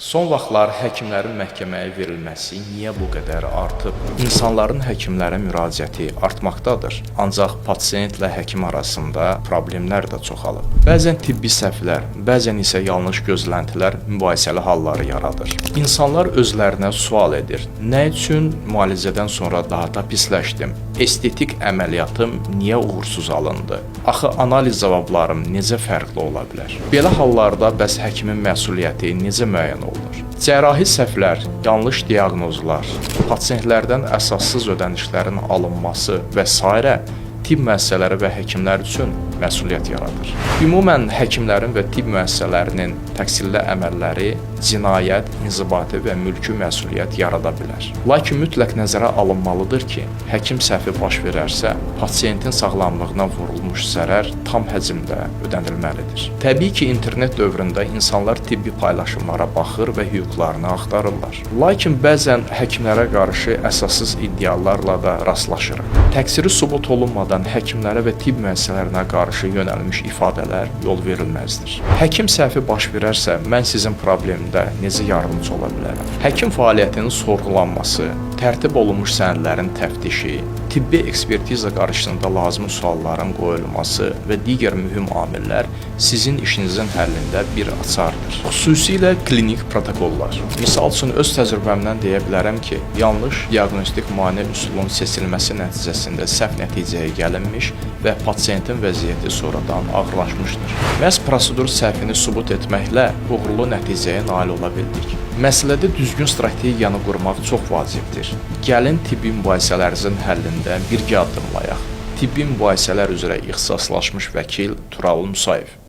Son vaxtlar həkimlərin məhkəməyə verilməsi niyə bu qədər artıb? İnsanların həkimlərə müraciəti artmaqdadır. Ancaq pasiyentlə həkim arasında problemlər də çoxalıb. Bəzən tibbi səhvlər, bəzən isə yanlış gözləntilər mübahisəli halları yaradır. İnsanlar özlərinə sual edir. Nə üçün müalicədən sonra daha da pisləşdim? Estetik əməliyyatım niyə uğursuz alındı? Axı analiz cavablarım necə fərqli ola bilər? Belə hallarda bəs həkimin məsuliyyəti necə müəyyən olunur? Cərrahi səhvlər, yanlış diaqnozlar, pasiyentlərdən əsassız ödənişlərin alınması və s. tibb müəssisələri və həkimlər üçün məsuliyyət yaradır. Ümumən, həkimlərin və tibb müəssisələrinin təqsirli əməlləri cinayət, inzibati və mülki məsuliyyət yarada bilər. Lakin mütləq nəzərə alınmalıdır ki, həkim səhvi baş verərsə, pasiyentin sağlamlığına vurulmuş zərər tam həcmdə ödənilməlidir. Təbii ki, internet dövründə insanlar tibbi paylaşımlara baxır və hüquqlarını axtarırlar. Lakin bəzən həkimlərə qarşı əsassız iddialarla da rastlaşırıq. Təqsiri sübut olunmadan həkimlərə və tibb müəssisələrinə qarşı yönəlmiş ifadələr yol verilməzdir. Həkim səhvi baş verərsə, mən sizin problemdə necə yardımcı ola bilərəm? Həkim fəaliyyətinin sorğulanması, tərtib olunmuş sənədlərin təftişi, tibbi ekspertiza qarşısında lazımi sualların qoyulması və digər mühüm amillər sizin işinizin həllində bir açardır. Xüsusilə klinik protokollar. Misal üçün, öz təcrübəmdən deyə bilərəm ki, yanlış diaqnostik müayinə üsulunun seçilməsi nəticəsində səhv nəticəyə gəlinmiş və pasiyentin vəziyyəti sonradan ağırlaşmışdır. Məhz prosedur səhvini sübut etməklə uğurlu nəticəyə nail ola bildik. Məsələdə düzgün strategiyanı qurmaq çox vacibdir. Gəlin tibbi mübahisələrinizin həllində birgə addımlayaq. Tibbi mübahisələr üzrə ixtisaslaşmış vəkil Tural Musayev.